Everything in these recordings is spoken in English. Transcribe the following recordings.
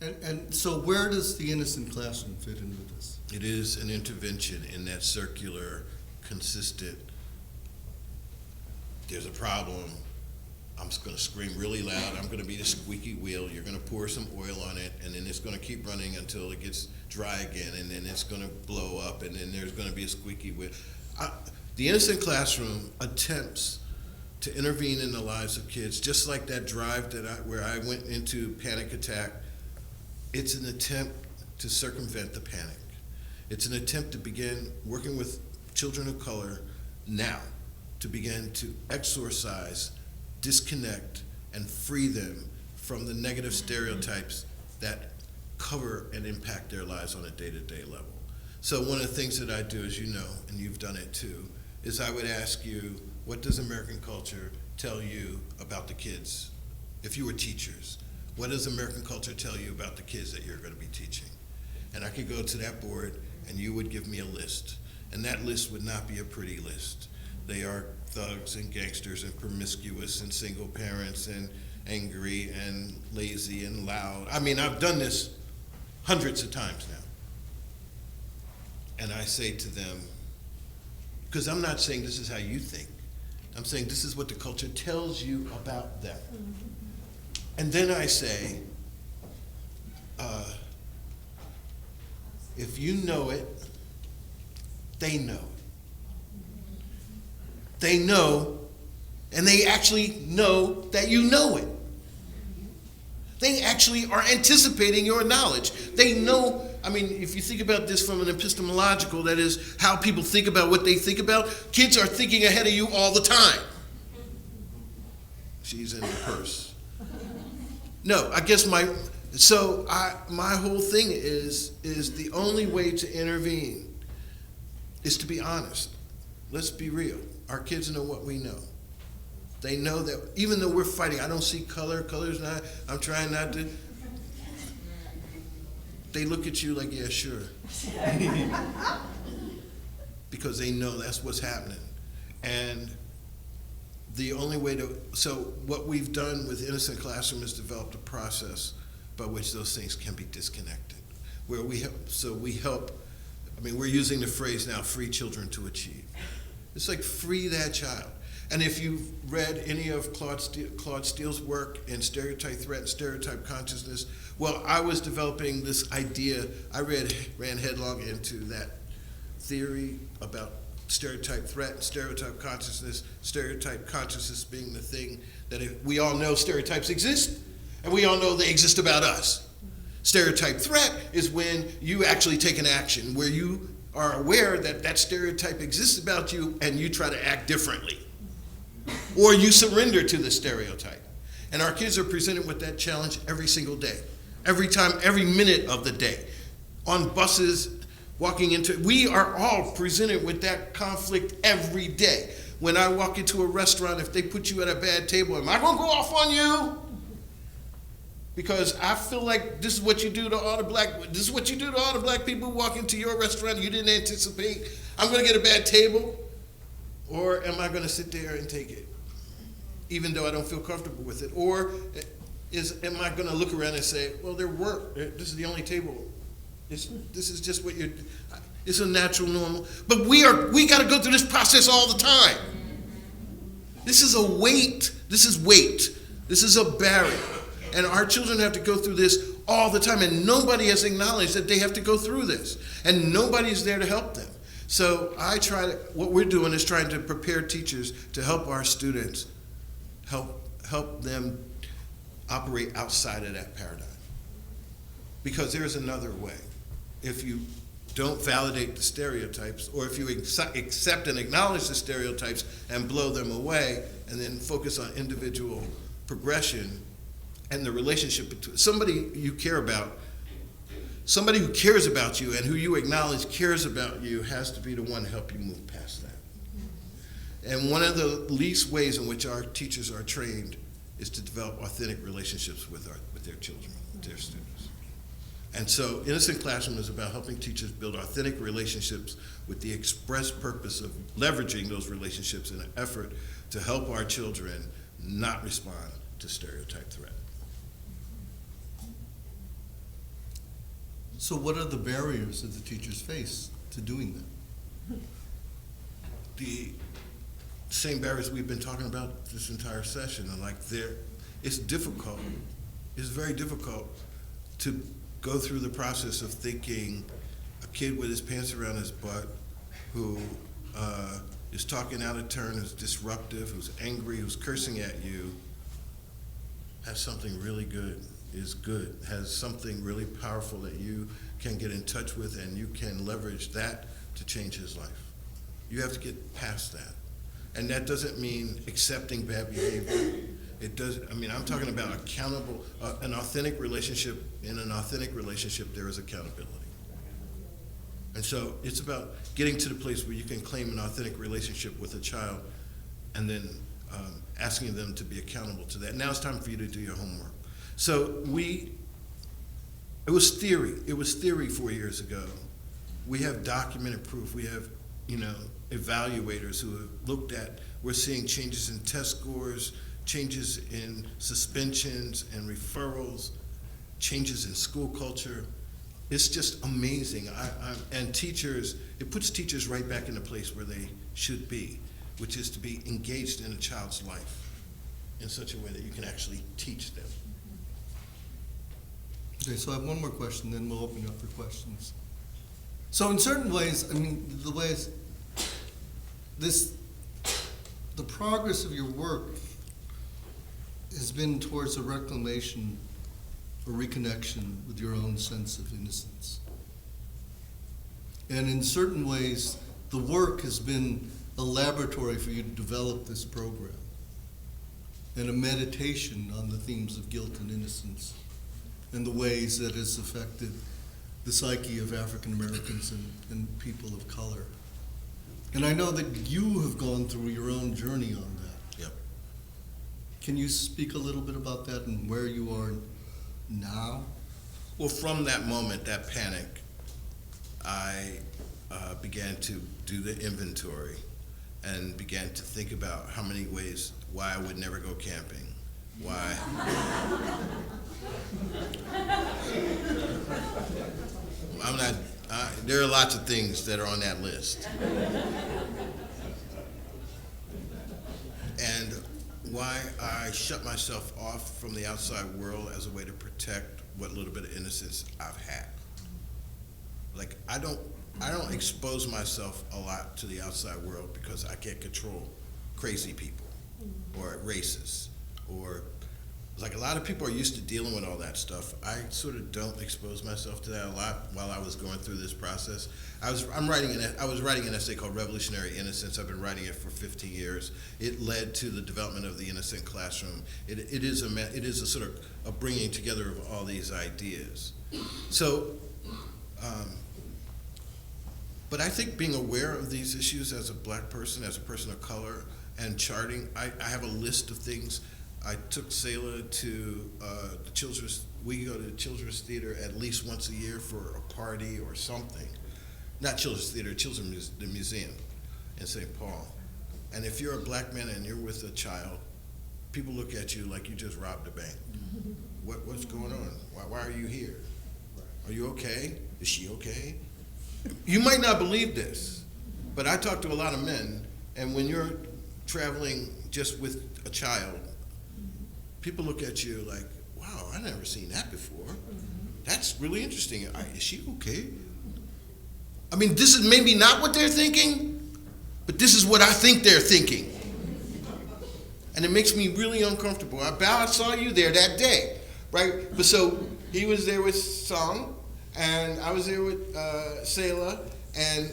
And so where does the innocent classroom fit into this? It is an intervention in that circular, consistent, there's a problem, I'm just gonna scream really loud, I'm gonna be the squeaky wheel, you're gonna pour some oil on it, and then it's gonna keep running until it gets dry again, and then it's gonna blow up, and then there's gonna be a squeaky wheel. The innocent classroom attempts to intervene in the lives of kids, just like that drive where I went into panic attack. It's an attempt to circumvent the panic. It's an attempt to begin working with children of color now, to begin to exorcise, disconnect, and free them from the negative stereotypes that cover and impact their lives on a day-to-day level. So one of the things that I do, as you know, and you've done it too, is I would ask you, what does American culture tell you about the kids? If you were teachers, what does American culture tell you about the kids that you're going to be teaching? And I could go to that board and you would give me a list. And that list would not be a pretty list. They are thugs and gangsters and promiscuous and single parents and angry and lazy and loud. I mean, I've done this hundreds of times now. And I say to them, because I'm not saying this is how you think. I'm saying this is what the culture tells you about them. And then I say, if you know it, they know it. They know, and they actually know that you know it. They actually are anticipating your knowledge. They know, I mean, if you think about this from an epistemological, that is how people think about what they think about, kids are thinking ahead of you all the time. She's in the purse. No, I guess my whole thing is the only way to intervene is to be honest. Let's be real. Our kids know what we know. They know that even though we're fighting, I don't see color, color's not, I'm trying not to. They look at you like, yeah, sure. Because they know that's what's happening. And the only way so what we've done with Innocent Classroom is developed a process by which those things can be disconnected. Where we help, I mean, we're using the phrase now, free children to achieve. It's like free that child. And if you've read any of Claude Steele's work in Stereotype Threat and Stereotype Consciousness, well, I was developing this idea. I ran headlong into that theory about stereotype threat and stereotype consciousness being the thing that we all know stereotypes exist, and we all know they exist about us. Stereotype threat is when you actually take an action, where you are aware that that stereotype exists about you and you try to act differently. Or you surrender to the stereotype. And our kids are presented with that challenge every single day. Every time, every minute of the day. On buses, walking into, we are all presented with that conflict every day. When I walk into a restaurant, if they put you at a bad table, am I gonna go off on you? Because I feel like this is what you do to all the black people who walk into your restaurant you didn't anticipate. I'm gonna get a bad table. Or am I going to sit there and take it, even though I don't feel comfortable with it? Or am I going to look around and say, well, this is the only table. This is just what you're, it's a natural, normal. But we got to go through this process all the time. This is a weight. This is weight. This is a barrier. And our children have to go through this all the time. And nobody has acknowledged that they have to go through this. And nobody's there to help them. So what we're doing is trying to prepare teachers to help our students, help them operate outside of that paradigm. Because there's another way. If you don't validate the stereotypes, or if you accept and acknowledge the stereotypes and blow them away, and then focus on individual progression and the relationship between somebody you care about. Somebody who cares about you and who you acknowledge cares about you has to be the one to help you move past that. And one of the least ways in which our teachers are trained is to develop authentic relationships with their children, with their students. And so Innocent Classroom is about helping teachers build authentic relationships with the express purpose of leveraging those relationships in an effort to help our children not respond to stereotype threat. So what are the barriers that the teachers face to doing that? The same barriers we've been talking about this entire session, and it's difficult. It's very difficult to go through the process of thinking a kid with his pants around his butt who is talking out of turn, who's disruptive, who's angry, who's cursing at you, has something really good, has something really powerful that you can get in touch with, and you can leverage that to change his life. You have to get past that. And that doesn't mean accepting bad behavior. It does. I mean, I'm talking about accountable, an authentic relationship. In an authentic relationship, there is accountability. And so it's about getting to the place where you can claim an authentic relationship with a child and then asking them to be accountable to that. Now it's time for you to do your homework. So it was theory. It was theory 4 years ago. We have documented proof. We have, evaluators who have looked at, we're seeing changes in test scores, changes in suspensions and referrals, changes in school culture. It's just amazing. And teachers, it puts teachers right back in the place where they should be, which is to be engaged in a child's life in such a way that you can actually teach them. Okay, so I have one more question, then we'll open it up for questions. So in certain ways, the progress of your work has been towards a reclamation or reconnection with your own sense of innocence. And in certain ways, the work has been a laboratory for you to develop this program and a meditation on the themes of guilt and innocence and the ways that it's affected the psyche of African Americans and people of color. And I know that you have gone through your own journey on that. Yep. Can you speak a little bit about that and where you are now? Well, from that moment, that panic, I began to do the inventory and began to think about how many ways why I would never go camping, why. I'm not. There are lots of things that are on that list, and why I shut myself off from the outside world as a way to protect what little bit of innocence I've had. Like I don't expose myself a lot to the outside world because I can't control crazy people or racists or like a lot of people are used to dealing with all that stuff. I sort of don't expose myself to that a lot while I was going through this process. I was writing an essay called Revolutionary Innocence. I've been writing it for 15 years. It led to the development of the Innocent Classroom. It is a sort of a bringing together of all these ideas. So, but I think being aware of these issues as a black person, as a person of color, and charting, I have a list of things. I took Sayla to the children's. We go to the children's theater at least once a year for a party or something. Not children's theater, the museum in St. Paul. And if you're a black man and you're with a child, people look at you like you just robbed a bank. What's going on? Why are you here? Are you okay? Is she okay? You might not believe this, but I talk to a lot of men, and when you're traveling just with a child, people look at you like, wow, I've never seen that before. That's really interesting. Is she okay? I mean, this is maybe not what they're thinking, but this is what I think they're thinking. And it makes me really uncomfortable. I saw you there that day, right? But so he was there with Song, and I was there with Sayla, and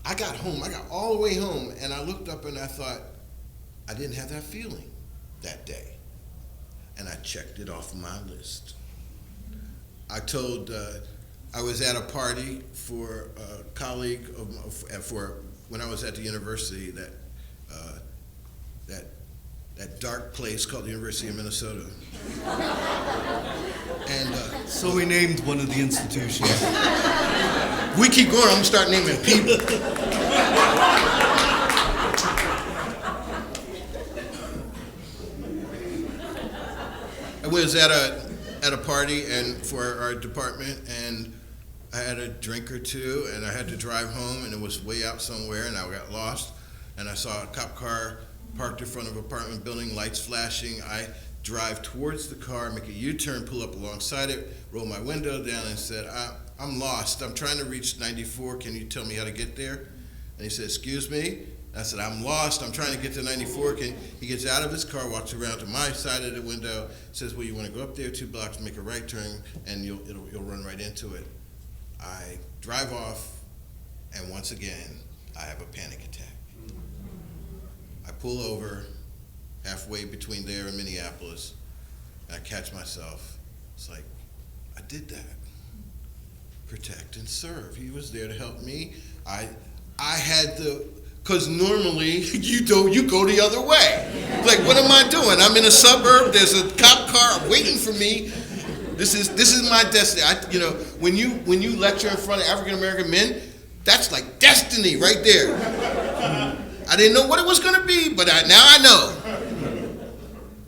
I got home. I got all the way home, and I looked up and I thought, I didn't have that feeling that day. And I checked it off my list. I told, I was at a party for a colleague for when I was at the university, that dark place called the University of Minnesota. And So we named one of the institutions. we keep going, I'm gonna start naming people. I was at at a party and for our department, and I had a drink or two, and I had to drive home, and it was way out somewhere, and I got lost, and I saw a cop car parked in front of an apartment building, lights flashing. I drive towards the car, make a U-turn, pull up alongside it, roll my window down, and said, I'm lost. I'm trying to reach 94. Can you tell me how to get there? And he said, excuse me? I said, I'm lost. I'm trying to get to 94. He gets out of his car, walks around to my side of the window, says, well, you want to go up there 2 blocks, make a right turn, and you'll run right into it. I drive off, and once again, I have a panic attack. I pull over halfway between there and Minneapolis, and I catch myself. It's like, I did that. Protect and serve. He was there to help me. I had because normally you go the other way. Like, what am I doing? I'm in a suburb. There's a cop car waiting for me. This is my destiny. When you lecture in front of African American men, that's like destiny right there. I didn't know what it was going to be, but now I know.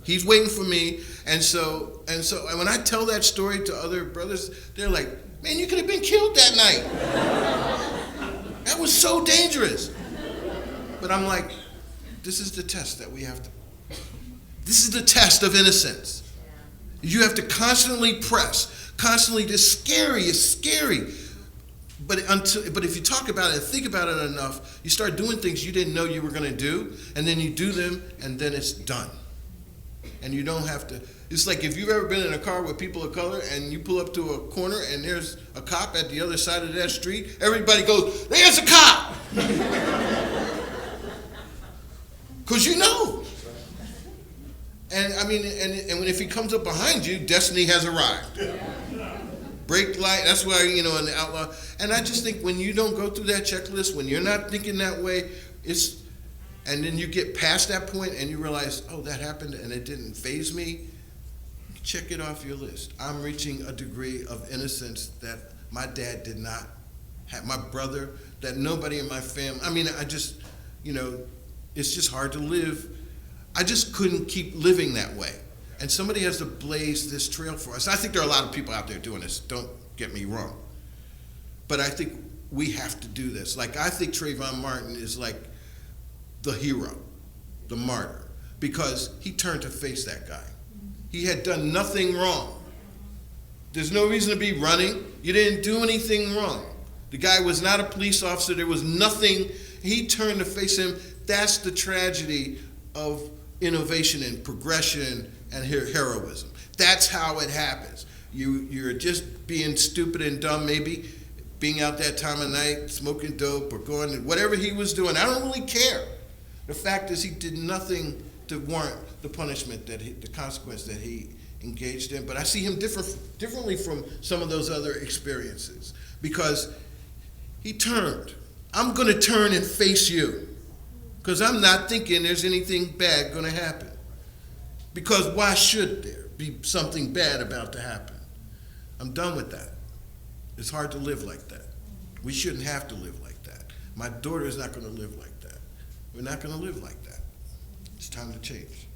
He's waiting for me, and when I tell that story to other brothers, they're like, "Man, you could have been killed that night. That was so dangerous." But I'm like, this is the test that we have to. This is the test of innocence. You have to constantly press, constantly. It's scary. But if you talk about it and think about it enough, you start doing things you didn't know you were going to do, and then you do them, and then it's done. And you don't have to. It's like if you've ever been in a car with people of color, and you pull up to a corner, and there's a cop at the other side of that street. Everybody goes, "There's a cop," because you know. And I mean, and if he comes up behind you, destiny has arrived. Brake light, that's why, in the outlaw. And I just think when you don't go through that checklist, when you're not thinking that way, and then you get past that point and you realize, oh, that happened and it didn't faze me, check it off your list. I'm reaching a degree of innocence that my dad did not have, my brother, that nobody in my family, it's just hard to live. I just couldn't keep living that way. And somebody has to blaze this trail for us. I think there are a lot of people out there doing this, don't get me wrong. But I think we have to do this. Like, I think Trayvon Martin is like the hero, the martyr, because he turned to face that guy. He had done nothing wrong. There's no reason to be running. You didn't do anything wrong. The guy was not a police officer. There was nothing. He turned to face him. That's the tragedy of innovation and progression and heroism. That's how it happens. You're just being stupid and dumb, maybe, being out that time of night, smoking dope or going, whatever he was doing. I don't really care. The fact is he did nothing to warrant the punishment, the consequence that he engaged in. But I see him differently from some of those other experiences, because he turned. I'm going to turn and face you, because I'm not thinking there's anything bad going to happen. Because why should there be something bad about to happen? I'm done with that. It's hard to live like that. We shouldn't have to live like that. My daughter is not going to live like that. We're not going to live like that. It's time to change.